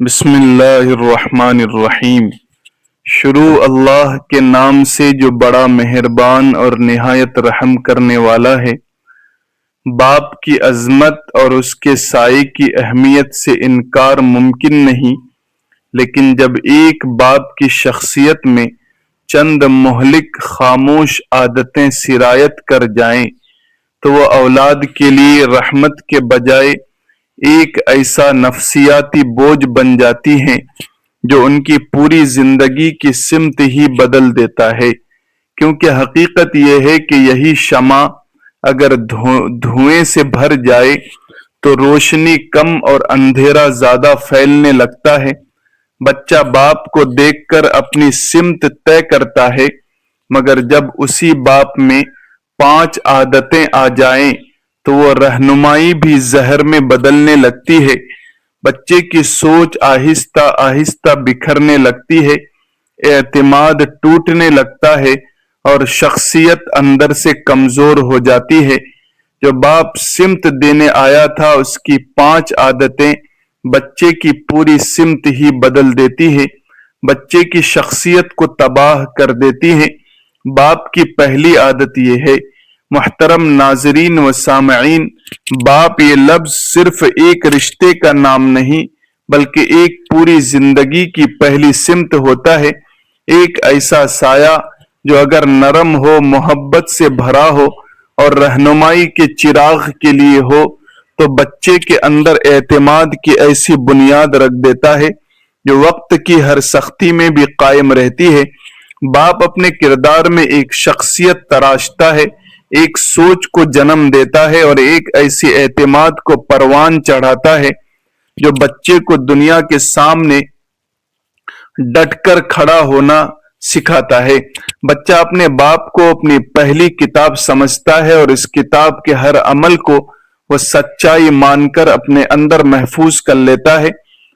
بسم اللہ الرحمن الرحیم۔ شروع اللہ کے نام سے جو بڑا مہربان اور نہایت رحم کرنے والا ہے۔ باپ کی عظمت اور اس کے سائے کی اہمیت سے انکار ممکن نہیں، لیکن جب ایک باپ کی شخصیت میں چند مہلک خاموش عادتیں سرایت کر جائیں تو وہ اولاد کے لیے رحمت کے بجائے ایک ایسا نفسیاتی بوجھ بن جاتی ہیں جو ان کی پوری زندگی کی سمت ہی بدل دیتا ہے، کیونکہ حقیقت یہ ہے کہ یہی شمع اگر دھوئیں سے بھر جائے تو روشنی کم اور اندھیرا زیادہ پھیلنے لگتا ہے۔ بچہ باپ کو دیکھ کر اپنی سمت طے کرتا ہے، مگر جب اسی باپ میں 5 عادتیں آ جائیں تو وہ رہنمائی بھی زہر میں بدلنے لگتی ہے۔ بچے کی سوچ آہستہ آہستہ بکھرنے لگتی ہے، اعتماد ٹوٹنے لگتا ہے اور شخصیت اندر سے کمزور ہو جاتی ہے۔ جو باپ سمت دینے آیا تھا، اس کی 5 عادتیں بچے کی پوری سمت ہی بدل دیتی ہے، بچے کی شخصیت کو تباہ کر دیتی ہے۔ باپ کی پہلی عادت یہ ہے۔ محترم ناظرین و سامعین، باپ یہ لفظ صرف ایک رشتے کا نام نہیں بلکہ ایک پوری زندگی کی پہلی سمت ہوتا ہے۔ ایک ایسا سایہ جو اگر نرم ہو، محبت سے بھرا ہو اور رہنمائی کے چراغ کے لیے ہو تو بچے کے اندر اعتماد کی ایسی بنیاد رکھ دیتا ہے جو وقت کی ہر سختی میں بھی قائم رہتی ہے۔ باپ اپنے کردار میں ایک شخصیت تراشتا ہے، ایک سوچ کو جنم دیتا ہے اور ایک ایسی اعتماد کو پروان چڑھاتا ہے جو بچے کو دنیا کے سامنے ڈٹ کر کھڑا ہونا سکھاتا ہے۔ بچہ اپنے باپ کو اپنی پہلی کتاب سمجھتا ہے اور اس کتاب کے ہر عمل کو وہ سچائی مان کر اپنے اندر محفوظ کر لیتا ہے۔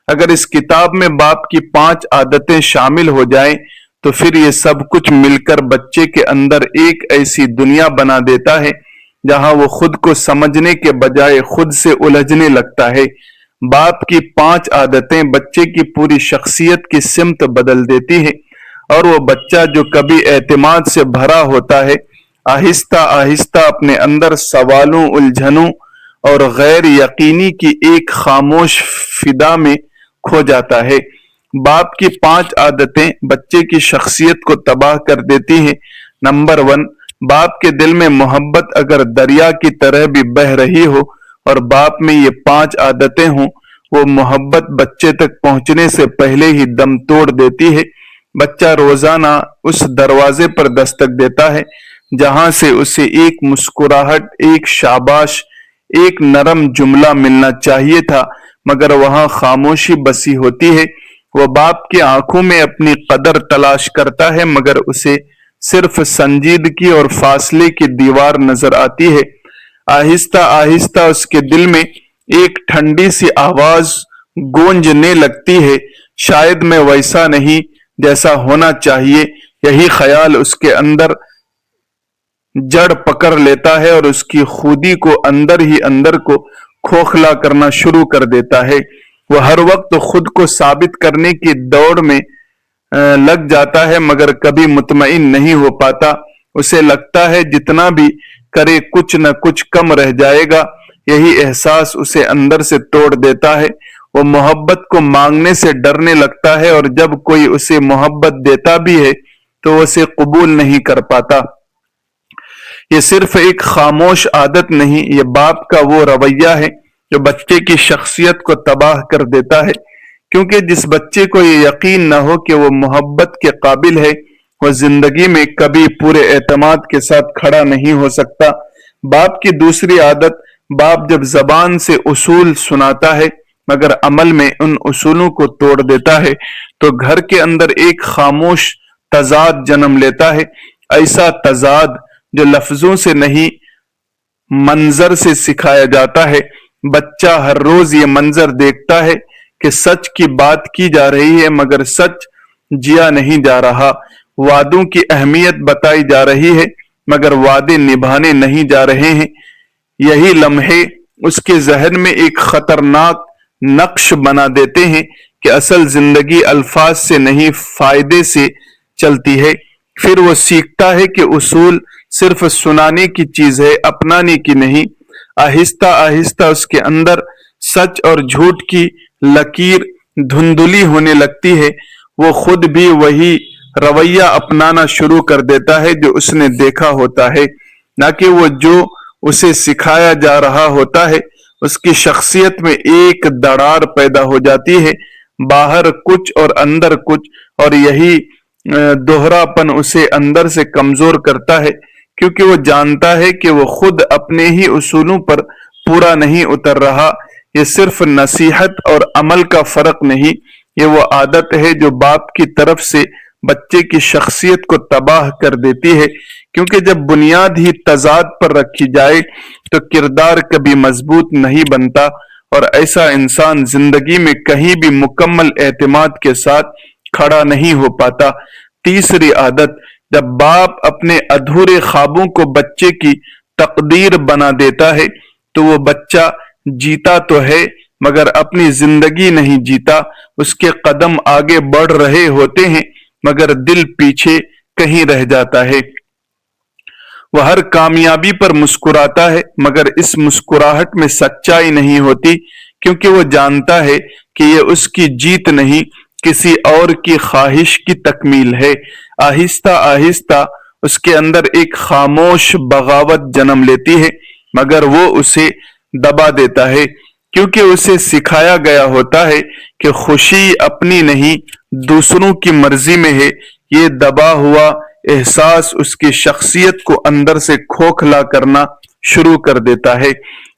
اگر اس کتاب میں باپ کی 5 عادتیں شامل ہو جائیں تو پھر یہ سب کچھ مل کر بچے کے اندر ایک ایسی دنیا بنا دیتا ہے جہاں وہ خود کو سمجھنے کے بجائے خود سے الجھنے لگتا ہے۔ باپ کی 5 عادتیں بچے کی پوری شخصیت کی سمت بدل دیتی ہے، اور وہ بچہ جو کبھی اعتماد سے بھرا ہوتا ہے، آہستہ آہستہ اپنے اندر سوالوں، الجھنوں اور غیر یقینی کی ایک خاموش فضا میں کھو جاتا ہے۔ باپ کی 5 عادتیں بچے کی شخصیت کو تباہ کر دیتی ہیں۔ نمبر 1، باپ کے دل میں محبت اگر دریا کی طرح بھی بہہ رہی ہو اور باپ میں یہ 5 عادتیں ہوں، وہ محبت بچے تک پہنچنے سے پہلے ہی دم توڑ دیتی ہے۔ بچہ روزانہ اس دروازے پر دستک دیتا ہے جہاں سے اسے ایک مسکراہٹ، ایک شاباش، ایک نرم جملہ ملنا چاہیے تھا، مگر وہاں خاموشی بسی ہوتی ہے۔ وہ باپ کی آنکھوں میں اپنی قدر تلاش کرتا ہے، مگر اسے صرف سنجیدگی اور فاصلے کی دیوار نظر آتی ہے۔ آہستہ آہستہ اس کے دل میں ایک ٹھنڈی سی آواز گونجنے لگتی ہے، شاید میں ویسا نہیں جیسا ہونا چاہیے۔ یہی خیال اس کے اندر جڑ پکڑ لیتا ہے اور اس کی خودی کو اندر ہی اندر کو کھوکھلا کرنا شروع کر دیتا ہے۔ وہ ہر وقت خود کو ثابت کرنے کی دوڑ میں لگ جاتا ہے، مگر کبھی مطمئن نہیں ہو پاتا۔ اسے لگتا ہے جتنا بھی کرے کچھ نہ کچھ کم رہ جائے گا۔ یہی احساس اسے اندر سے توڑ دیتا ہے۔ وہ محبت کو مانگنے سے ڈرنے لگتا ہے، اور جب کوئی اسے محبت دیتا بھی ہے تو وہ اسے قبول نہیں کر پاتا۔ یہ صرف ایک خاموش عادت نہیں، یہ باپ کا وہ رویہ ہے جو بچے کی شخصیت کو تباہ کر دیتا ہے، کیونکہ جس بچے کو یہ یقین نہ ہو کہ وہ محبت کے قابل ہے، وہ زندگی میں کبھی پورے اعتماد کے ساتھ کھڑا نہیں ہو سکتا۔ باپ کی دوسری عادت، باپ جب زبان سے اصول سناتا ہے مگر عمل میں ان اصولوں کو توڑ دیتا ہے تو گھر کے اندر ایک خاموش تضاد جنم لیتا ہے۔ ایسا تضاد جو لفظوں سے نہیں، منظر سے سکھایا جاتا ہے۔ بچہ ہر روز یہ منظر دیکھتا ہے کہ سچ کی بات کی جا رہی ہے مگر سچ جیا نہیں جا رہا، وعدوں کی اہمیت بتائی جا رہی ہے مگر وعدے نبھانے نہیں جا رہے ہیں۔ یہی لمحے اس کے ذہن میں ایک خطرناک نقش بنا دیتے ہیں کہ اصل زندگی الفاظ سے نہیں فائدے سے چلتی ہے۔ پھر وہ سیکھتا ہے کہ اصول صرف سنانے کی چیز ہے، اپنانے کی نہیں۔ آہستہ آہستہ اس کے اندر سچ اور جھوٹ کی لکیر دھندلی ہونے لگتی ہے۔ وہ خود بھی وہی رویہ اپنانا شروع کر دیتا ہے جو اس نے دیکھا ہوتا ہے، نہ کہ وہ جو اسے سکھایا جا رہا ہوتا ہے۔ اس کی شخصیت میں ایک دراڑ پیدا ہو جاتی ہے، باہر کچھ اور اندر کچھ، اور یہی دوہرا پن اسے اندر سے کمزور کرتا ہے، کیونکہ وہ جانتا ہے کہ وہ خود اپنے ہی اصولوں پر پورا نہیں اتر رہا۔ یہ صرف نصیحت اور عمل کا فرق نہیں، یہ وہ عادت ہے جو باپ کی طرف سے بچے کی شخصیت کو تباہ کر دیتی ہے، کیونکہ جب بنیاد ہی تضاد پر رکھی جائے تو کردار کبھی مضبوط نہیں بنتا، اور ایسا انسان زندگی میں کہیں بھی مکمل اعتماد کے ساتھ کھڑا نہیں ہو پاتا۔ تیسری عادت، جب باپ اپنے ادھورے خوابوں کو بچے کی تقدیر بنا دیتا ہے تو وہ بچہ جیتا تو ہے مگر اپنی زندگی نہیں جیتا۔ اس کے قدم آگے بڑھ رہے ہوتے ہیں مگر دل پیچھے کہیں رہ جاتا ہے۔ وہ ہر کامیابی پر مسکراتا ہے مگر اس مسکراہٹ میں سچائی نہیں ہوتی، کیونکہ وہ جانتا ہے کہ یہ اس کی جیت نہیں، کسی اور کی خواہش کی تکمیل ہے۔ آہستہ آہستہ اس کے اندر ایک خاموش بغاوت جنم لیتی ہے، مگر وہ اسے دبا دیتا ہے، کیونکہ اسے سکھایا گیا ہوتا ہے کہ خوشی اپنی نہیں دوسروں کی مرضی میں ہے۔ یہ دبا ہوا احساس اس کی شخصیت کو اندر سے کھوکھلا کرنا شروع کر دیتا ہے۔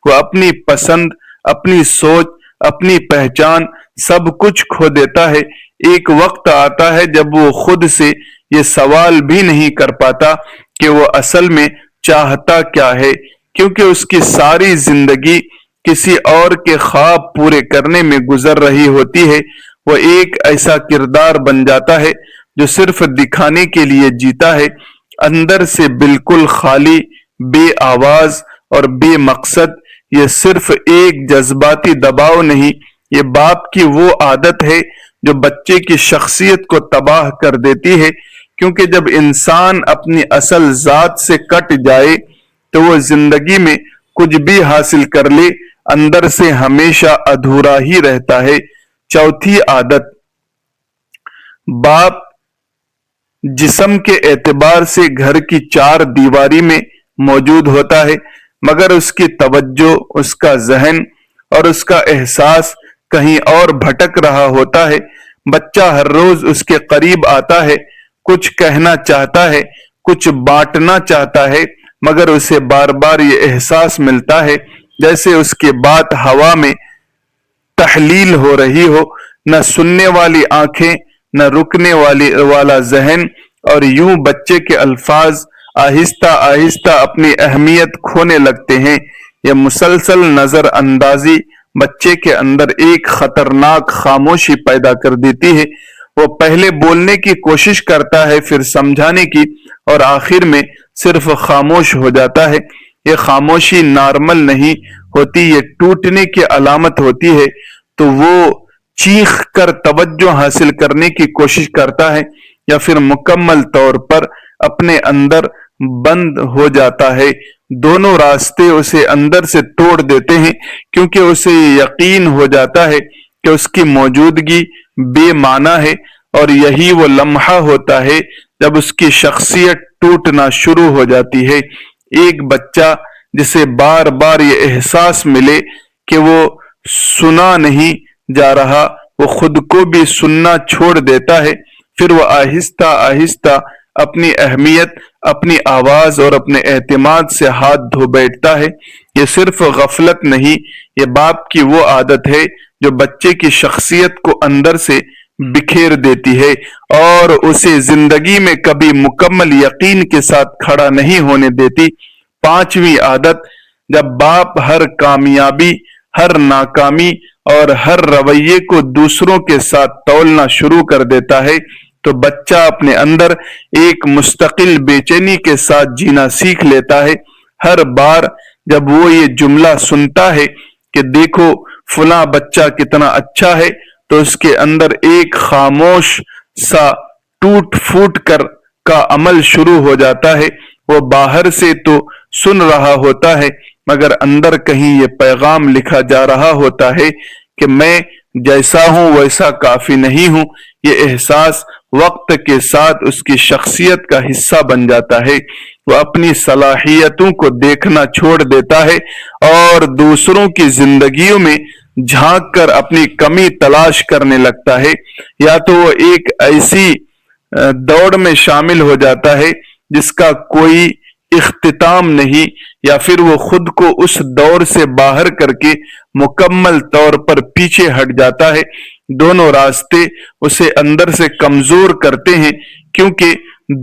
وہ اپنی پسند، اپنی سوچ، اپنی پہچان سب کچھ کھو دیتا ہے۔ ایک وقت آتا ہے جب وہ خود سے یہ سوال بھی نہیں کر پاتا کہ وہ اصل میں چاہتا کیا ہے، کیونکہ اس کی ساری زندگی کسی اور کے خواب پورے کرنے میں گزر رہی ہوتی ہے۔ وہ ایک ایسا کردار بن جاتا ہے جو صرف دکھانے کے لیے جیتا ہے، اندر سے بالکل خالی، بے آواز اور بے مقصد۔ یہ صرف ایک جذباتی دباؤ نہیں، یہ باپ کی وہ عادت ہے جو بچے کی شخصیت کو تباہ کر دیتی ہے، کیونکہ جب انسان اپنی اصل ذات سے کٹ جائے تو وہ زندگی میں کچھ بھی حاصل کر لے، اندر سے ہمیشہ ادھورا ہی رہتا ہے۔ چوتھی عادت، باپ جسم کے اعتبار سے گھر کی چار دیواری میں موجود ہوتا ہے، مگر اس کی توجہ، اس کا ذہن اور اس کا احساس کہیں اور بھٹک رہا ہوتا ہے۔ بچہ ہر روز اس کے قریب آتا ہے، کچھ کہنا چاہتا ہے، کچھ بانٹنا چاہتا ہے، مگر اسے بار بار یہ احساس ملتا ہے جیسے اس کی بات ہوا میں تحلیل ہو رہی ہو، نہ سننے والی آنکھیں، نہ رکنے والا ذہن، اور یوں بچے کے الفاظ آہستہ آہستہ اپنی اہمیت کھونے لگتے ہیں۔ یہ مسلسل نظر اندازی بچے کے اندر ایک خطرناک خاموشی پیدا کر دیتی ہے۔ وہ پہلے بولنے کی کوشش کرتا ہے، پھر سمجھانے کی، اور آخر میں صرف خاموش ہو جاتا ہے۔ یہ خاموشی نارمل نہیں ہوتی، یہ ٹوٹنے کی علامت ہوتی ہے۔ تو وہ چیخ کر توجہ حاصل کرنے کی کوشش کرتا ہے یا پھر مکمل طور پر اپنے اندر بند ہو جاتا ہے۔ دونوں راستے اسے اندر سے توڑ دیتے ہیں، کیونکہ اسے یہ یقین ہو جاتا ہے کہ اس کی موجودگی بے معنی ہے، اور یہی وہ لمحہ ہوتا ہے جب اس کی شخصیت ٹوٹنا شروع ہو جاتی ہے۔ ایک بچہ جسے بار بار یہ احساس ملے کہ وہ سنا نہیں جا رہا، وہ خود کو بھی سننا چھوڑ دیتا ہے۔ پھر وہ آہستہ آہستہ اپنی اہمیت، اپنی آواز اور اپنے اعتماد سے ہاتھ دھو بیٹھتا ہے۔ یہ صرف غفلت نہیں، یہ باپ کی وہ عادت ہے جو بچے کی شخصیت کو اندر سے بکھیر دیتی ہے اور اسے زندگی میں کبھی مکمل یقین کے ساتھ کھڑا نہیں ہونے دیتی۔ پانچویں عادت، جب باپ ہر کامیابی، ہر ناکامی اور ہر رویے کو دوسروں کے ساتھ تولنا شروع کر دیتا ہے تو بچہ اپنے اندر ایک مستقل بے چینی کے ساتھ جینا سیکھ لیتا ہے۔ ہر بار جب وہ یہ جملہ سنتا ہے کہ دیکھو فلاں بچہ کتنا اچھا ہے، تو اس کے اندر ایک خاموش سا ٹوٹ پھوٹ کا عمل شروع ہو جاتا ہے۔ وہ باہر سے تو سن رہا ہوتا ہے مگر اندر کہیں یہ پیغام لکھا جا رہا ہوتا ہے کہ میں جیسا ہوں ویسا کافی نہیں ہوں۔ یہ احساس وقت کے ساتھ اس کی شخصیت کا حصہ بن جاتا ہے۔ وہ اپنی صلاحیتوں کو دیکھنا چھوڑ دیتا ہے اور دوسروں کی زندگیوں میں جھانک کر اپنی کمی تلاش کرنے لگتا ہے، یا تو وہ ایک ایسی دوڑ میں شامل ہو جاتا ہے جس کا کوئی اختتام نہیں، یا پھر وہ خود کو اس دور سے باہر کر کے مکمل طور پر پیچھے ہٹ جاتا ہے۔ دونوں راستے اسے اندر سے کمزور کرتے ہیں، کیونکہ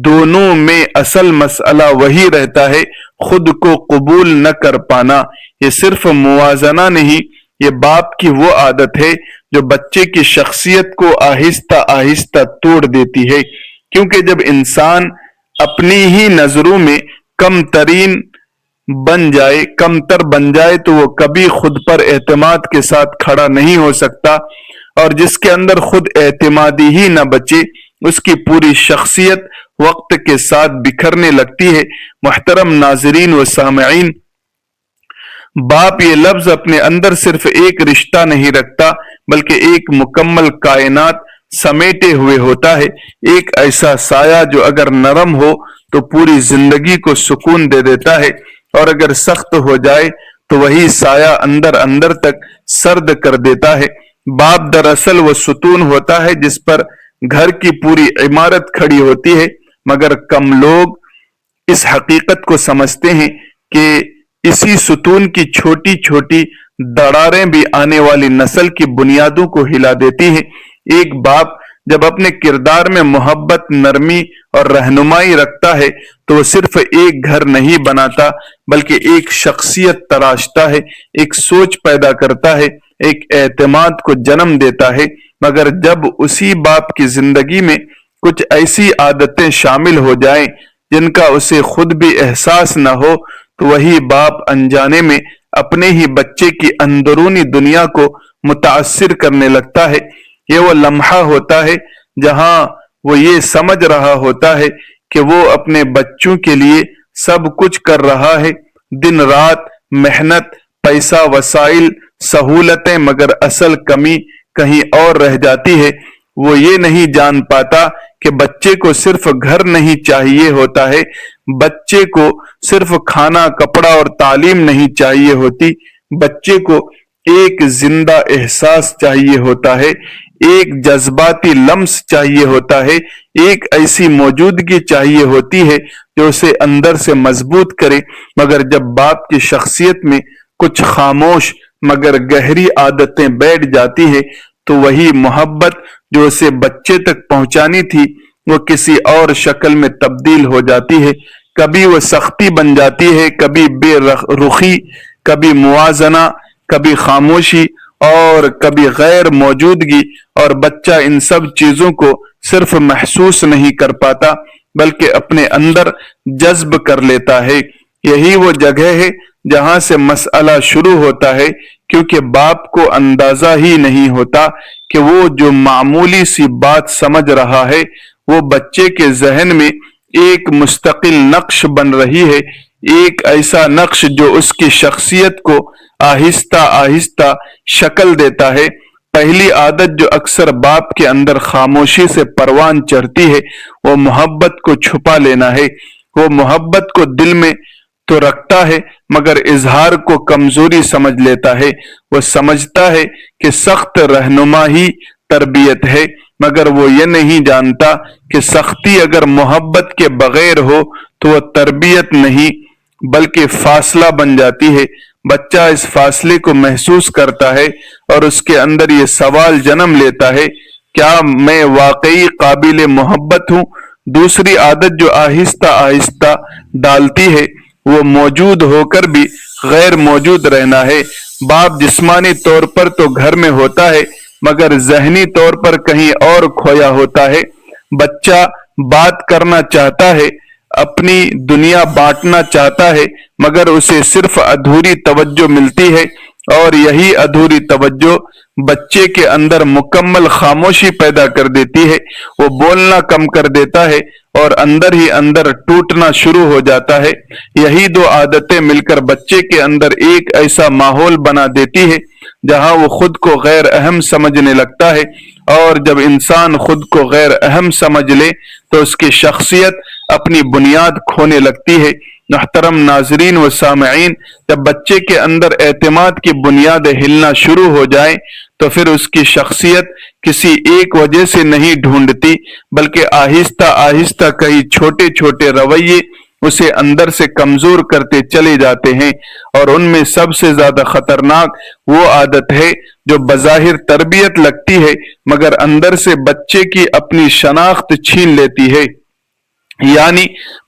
دونوں میں اصل مسئلہ وہی رہتا ہے، خود کو قبول نہ کر پانا۔ یہ صرف موازنہ نہیں، یہ باپ کی وہ عادت ہے جو بچے کی شخصیت کو آہستہ آہستہ توڑ دیتی ہے، کیونکہ جب انسان اپنی ہی نظروں میں کمتر بن جائے تو وہ کبھی خود پر اعتماد کے ساتھ کھڑا نہیں ہو سکتا، اور جس کے اندر خود اعتمادی ہی نہ بچے اس کی پوری شخصیت وقت کے ساتھ بکھرنے لگتی ہے۔ محترم ناظرین و سامعین، باپ یہ لفظ اپنے اندر صرف ایک رشتہ نہیں رکھتا بلکہ ایک مکمل کائنات سمیٹے ہوئے ہوتا ہے، ایک ایسا سایہ جو اگر نرم ہو تو پوری زندگی کو سکون دے دیتا ہے، اور اگر سخت ہو جائے تو وہی سایہ اندر اندر تک سرد کر دیتا ہے۔ باپ دراصل وہ ستون ہوتا ہے جس پر گھر کی پوری عمارت کھڑی ہوتی ہے، مگر کم لوگ اس حقیقت کو سمجھتے ہیں کہ اسی ستون کی چھوٹی چھوٹی دراڑیں بھی آنے والی نسل کی بنیادوں کو ہلا دیتی ہیں۔ ایک باپ جب اپنے کردار میں محبت، نرمی اور رہنمائی رکھتا ہے تو وہ صرف ایک گھر نہیں بناتا بلکہ ایک شخصیت تراشتا ہے، ایک سوچ پیدا کرتا ہے، ایک اعتماد کو جنم دیتا ہے۔ مگر جب اسی باپ کی زندگی میں کچھ ایسی عادتیں شامل ہو جائیں جن کا اسے خود بھی احساس نہ ہو تو وہی باپ انجانے میں اپنے ہی بچے کی اندرونی دنیا کو متاثر کرنے لگتا ہے۔ یہ وہ لمحہ ہوتا ہے جہاں وہ یہ سمجھ رہا ہوتا ہے کہ وہ اپنے بچوں کے لیے سب کچھ کر رہا ہے، دن رات محنت، پیسہ، وسائل، سہولتیں، مگر اصل کمی کہیں اور رہ جاتی ہے۔ وہ یہ نہیں جان پاتا کہ بچے کو صرف گھر نہیں چاہیے ہوتا ہے، بچے کو صرف کھانا، کپڑا اور تعلیم نہیں چاہیے ہوتی، بچے کو ایک زندہ احساس چاہیے ہوتا ہے، ایک جذباتی لمس چاہیے ہوتا ہے، ایک ایسی موجودگی چاہیے ہوتی ہے جو اسے اندر سے مضبوط کرے۔ مگر جب باپ کی شخصیت میں کچھ خاموش مگر گہری عادتیں بیٹھ جاتی ہے تو وہی محبت جو اسے بچے تک پہنچانی تھی وہ کسی اور شکل میں تبدیل ہو جاتی ہے۔ کبھی وہ سختی بن جاتی ہے، کبھی بے رخی، کبھی موازنہ، کبھی خاموشی اور کبھی غیر موجودگی، اور بچہ ان سب چیزوں کو صرف محسوس نہیں کر پاتا بلکہ اپنے اندر جذب کر لیتا ہے۔ یہی وہ جگہ ہے جہاں سے مسئلہ شروع ہوتا ہے، کیونکہ باپ کو اندازہ ہی نہیں ہوتا کہ وہ جو معمولی سی بات سمجھ رہا ہے وہ بچے کے ذہن میں ایک مستقل نقش بن رہی ہے، ایک ایسا نقش جو اس کی شخصیت کو آہستہ آہستہ شکل دیتا ہے۔ پہلی عادت جو اکثر باپ کے اندر خاموشی سے پروان چڑھتی ہے وہ محبت کو چھپا لینا ہے۔ وہ محبت کو دل میں تو رکھتا ہے مگر اظہار کو کمزوری سمجھ لیتا ہے۔ وہ سمجھتا ہے کہ سخت رہنما ہی تربیت ہے، مگر وہ یہ نہیں جانتا کہ سختی اگر محبت کے بغیر ہو تو وہ تربیت نہیں بلکہ فاصلہ بن جاتی ہے۔ بچہ اس فاصلے کو محسوس کرتا ہے اور اس کے اندر یہ سوال جنم لیتا ہے، کیا میں واقعی قابل محبت ہوں؟ دوسری عادت جو آہستہ آہستہ ڈالتی ہے وہ موجود ہو کر بھی غیر موجود رہنا ہے۔ باپ جسمانی طور پر تو گھر میں ہوتا ہے مگر ذہنی طور پر کہیں اور کھویا ہوتا ہے۔ بچہ بات کرنا چاہتا ہے، اپنی دنیا بانٹنا چاہتا ہے، مگر اسے صرف ادھوری توجہ ملتی ہے۔ اور یہی ادھوری توجہ بچے کے اندر مکمل خاموشی پیدا کر دیتی ہے، وہ بولنا کم کر دیتا ہے اور اندر ہی اندر ٹوٹنا شروع ہو جاتا ہے۔ یہی دو عادتیں مل کر بچے کے اندر ایک ایسا ماحول بنا دیتی ہے جہاں وہ خود کو غیر اہم سمجھنے لگتا ہے، اور جب انسان خود کو غیر اہم سمجھ لے تو اس کی شخصیت اپنی بنیاد کھونے لگتی ہے۔ محترم ناظرین و سامعین، جب بچے کے اندر اعتماد کی بنیاد ہلنا شروع ہو جائے تو پھر اس کی شخصیت کسی ایک وجہ سے نہیں ڈھونڈتی، بلکہ آہستہ آہستہ کئی چھوٹے چھوٹے رویے اسے اندر سے کمزور کرتے چلے جاتے ہیں، اور ان میں سب سے زیادہ خطرناک وہ عادت ہے جو بظاہر تربیت لگتی ہے مگر اندر سے بچے کی اپنی شناخت چھین لیتی ہے، یعنی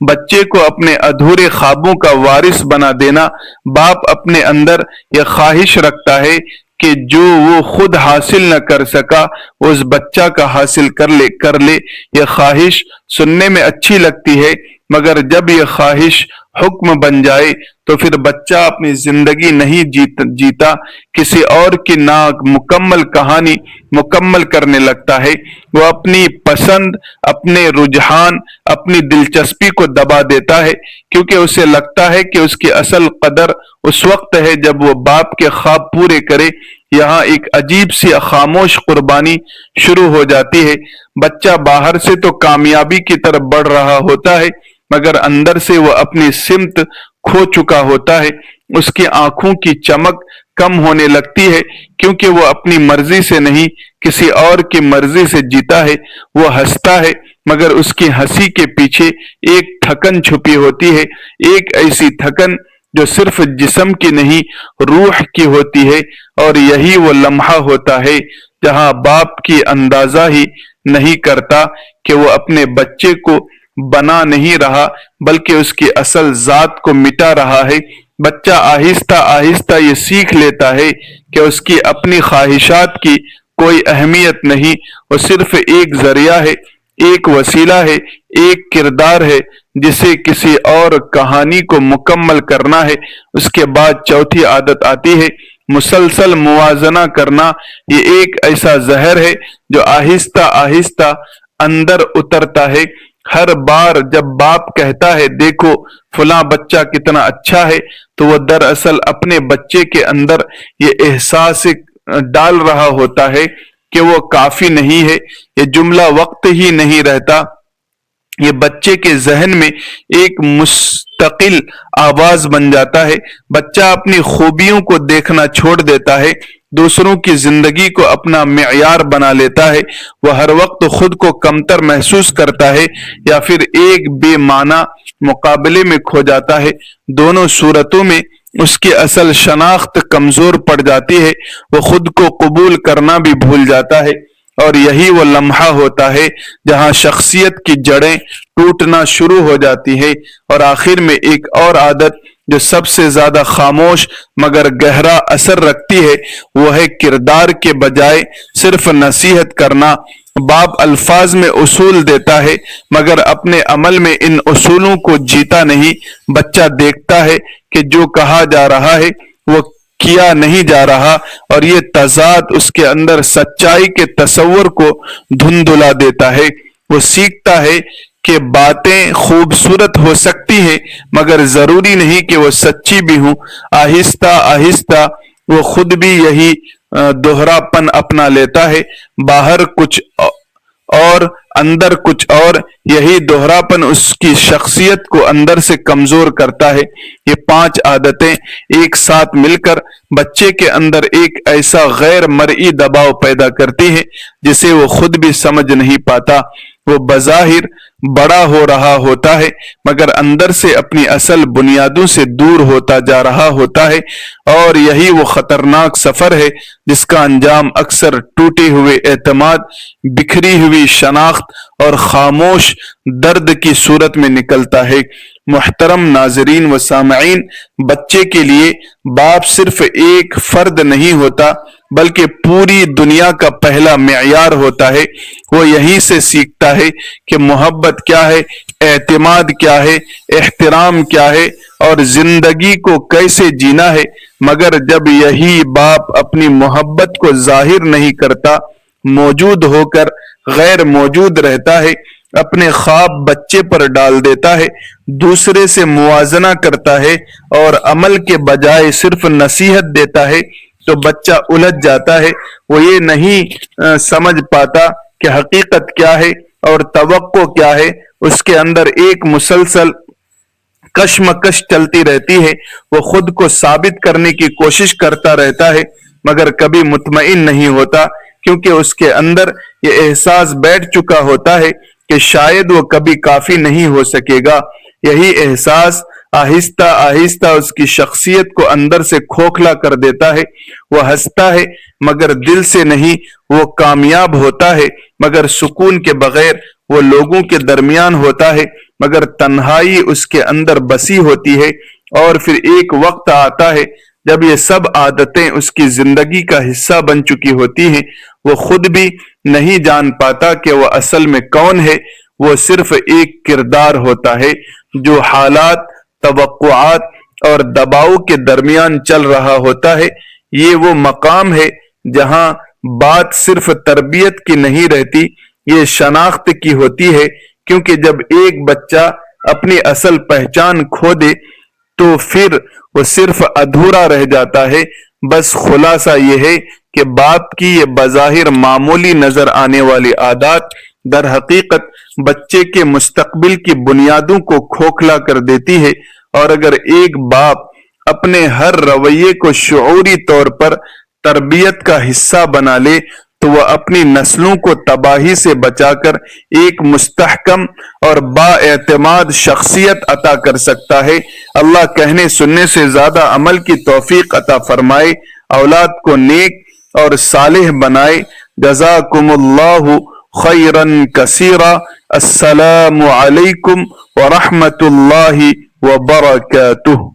بچے کو اپنے ادھورے خوابوں کا وارث بنا دینا۔ باپ اپنے اندر یہ خواہش رکھتا ہے کہ جو وہ خود حاصل نہ کر سکا وہ اس بچہ کا حاصل کر لے۔ یہ خواہش سننے میں اچھی لگتی ہے مگر جب یہ خواہش حکم بن جائے تو پھر بچہ اپنی زندگی نہیں جیتا، کسی اور کی نامکمل کہانی مکمل کرنے لگتا ہے۔ وہ اپنی پسند، اپنے رجحان، اپنی دلچسپی کو دبا دیتا ہے، کیونکہ اسے لگتا ہے کہ اس کی اصل قدر اس وقت ہے جب وہ باپ کے خواب پورے کرے۔ یہاں ایک عجیب سی خاموش قربانی شروع ہو جاتی ہے۔ بچہ باہر سے تو کامیابی کی طرف بڑھ رہا ہوتا ہے مگر اندر سے وہ اپنی سمت کھو چکا ہوتا ہے۔ اس کی آنکھوں کی چمک کم ہونے لگتی ہے کیونکہ وہ اپنی مرضی سے نہیں کسی اور کی مرضی سے جیتا ہے۔ وہ ہنستا ہے مگر اس کی ہنسی کے پیچھے ایک تھکن چھپی ہوتی ہے، ایک ایسی تھکن جو صرف جسم کی نہیں روح کی ہوتی ہے، اور یہی وہ لمحہ ہوتا ہے جہاں باپ کی اندازہ ہی نہیں کرتا کہ وہ اپنے بچے کو بنا نہیں رہا بلکہ اس کی اصل ذات کو مٹا رہا ہے۔ بچہ آہستہ آہستہ یہ سیکھ لیتا ہے کہ اس کی اپنی خواہشات کی کوئی اہمیت نہیں، وہ صرف ایک ذریعہ ہے، ایک وسیلہ ہے، ایک کردار ہے جسے کسی اور کہانی کو مکمل کرنا ہے۔ اس کے بعد چوتھی عادت آتی ہے مسلسل موازنہ کرنا۔ یہ ایک ایسا زہر ہے جو آہستہ آہستہ اندر اترتا ہے۔ ہر بار جب باپ کہتا ہے دیکھو فلاں بچہ کتنا اچھا ہے تو وہ دراصل اپنے بچے کے اندر یہ احساس ڈال رہا ہوتا ہے کہ وہ کافی نہیں ہے۔ یہ جملہ وقت ہی نہیں رہتا، یہ بچے کے ذہن میں ایک مستقل آواز بن جاتا ہے۔ بچہ اپنی خوبیوں کو دیکھنا چھوڑ دیتا ہے، دوسروں کی زندگی کو اپنا معیار بنا لیتا ہے۔ وہ ہر وقت خود کو کمتر محسوس کرتا ہے یا پھر ایک بے معنی مقابلے میں کھو جاتا ہے۔ دونوں صورتوں میں اس کی اصل شناخت کمزور پڑ جاتی ہے، وہ خود کو قبول کرنا بھی بھول جاتا ہے، اور یہی وہ لمحہ ہوتا ہے جہاں شخصیت کی جڑیں ٹوٹنا شروع ہو جاتی ہے۔ اور آخر میں ایک اور عادت جو سب سے زیادہ خاموش مگر گہرا اثر رکھتی ہے وہ ہے کردار کے بجائے صرف نصیحت کرنا۔ باپ الفاظ میں اصول دیتا ہے مگر اپنے عمل میں ان اصولوں کو جیتا نہیں۔ بچہ دیکھتا ہے کہ جو کہا جا رہا ہے وہ کیا نہیں جا رہا، اور یہ تضاد اس کے اندر سچائی کے تصور کو دھندلا دیتا ہے۔ وہ سیکھتا ہے کہ باتیں خوبصورت ہو سکتی ہیں مگر ضروری نہیں کہ وہ سچی بھی ہوں۔ آہستہ آہستہ وہ خود بھی یہی دوہرا پن اپنا لیتا ہے، باہر کچھ اور اندر کچھ اور۔ یہی دوہرا پن اس کی شخصیت کو اندر سے کمزور کرتا ہے۔ یہ 5 عادتیں ایک ساتھ مل کر بچے کے اندر ایک ایسا غیر مرئی دباؤ پیدا کرتی ہیں جسے وہ خود بھی سمجھ نہیں پاتا۔ وہ بظاہر بڑا ہو رہا ہوتا ہے مگر اندر سے اپنی اصل بنیادوں سے دور ہوتا جا رہا ہوتا ہے، اور یہی وہ خطرناک سفر ہے جس کا انجام اکثر ٹوٹے ہوئے اعتماد، بکھری ہوئی شناخت اور خاموش درد کی صورت میں نکلتا ہے۔ محترم ناظرین و سامعین، بچے کے لیے باپ صرف ایک فرد نہیں ہوتا بلکہ پوری دنیا کا پہلا معیار ہوتا ہے۔ وہ یہیں سے سیکھتا ہے کہ محبت کیا ہے، اعتماد کیا ہے، احترام کیا ہے، اور زندگی کو کیسے جینا ہے، مگر جب یہی باپ اپنی محبت کو ظاہر نہیں کرتا، موجود ہو کر غیر موجود رہتا ہے، اپنے خواب بچے پر ڈال دیتا ہے، دوسرے سے موازنہ کرتا ہے اور عمل کے بجائے صرف نصیحت دیتا ہے، تو بچہ الجھ جاتا ہے۔ وہ یہ نہیں سمجھ پاتا کہ حقیقت کیا ہے اور توقع کیا ہے۔ اس کے اندر ایک مسلسل کشمکش چلتی رہتی ہے۔ وہ خود کو ثابت کرنے کی کوشش کرتا رہتا ہے، مگر کبھی مطمئن نہیں ہوتا، کیونکہ اس کے اندر یہ احساس بیٹھ چکا ہوتا ہے کہ شاید وہ کبھی کافی نہیں ہو سکے گا۔ یہی احساس آہستہ آہستہ اس کی شخصیت کو اندر سے کھوکھلا کر دیتا ہے۔ وہ ہنستا ہے مگر دل سے نہیں، وہ کامیاب ہوتا ہے مگر سکون کے بغیر، وہ لوگوں کے درمیان ہوتا ہے مگر تنہائی اس کے اندر بسی ہوتی ہے۔ اور پھر ایک وقت آتا ہے جب یہ سب عادتیں اس کی زندگی کا حصہ بن چکی ہوتی ہیں، وہ خود بھی نہیں جان پاتا کہ وہ اصل میں کون ہے۔ وہ صرف ایک کردار ہوتا ہے جو حالات، توقعات اور دباؤ کے درمیان چل رہا ہوتا ہے۔ یہ وہ مقام ہے جہاں بات صرف تربیت کی نہیں رہتی، یہ شناخت کی ہوتی ہے، کیونکہ جب ایک بچہ اپنی اصل پہچان کھو دے تو پھر وہ صرف ادھورا رہ جاتا ہے۔ بس خلاصہ یہ ہے کہ باپ کی یہ بظاہر معمولی نظر آنے والی عادات در حقیقت بچے کے مستقبل کی بنیادوں کو کھوکھلا کر دیتی ہے۔ اور اگر ایک باپ اپنے ہر رویے کو شعوری طور پر تربیت کا حصہ بنا لے تو وہ اپنی نسلوں کو تباہی سے بچا کر ایک مستحکم اور بااعتماد شخصیت عطا کر سکتا ہے۔ اللہ کہنے سننے سے زیادہ عمل کی توفیق عطا فرمائے، اولاد کو نیک اور صالح بنائے۔ جزاکم اللہ خیرا کثیرا۔ السلام علیکم ورحمۃ اللہ وبرکاتہ۔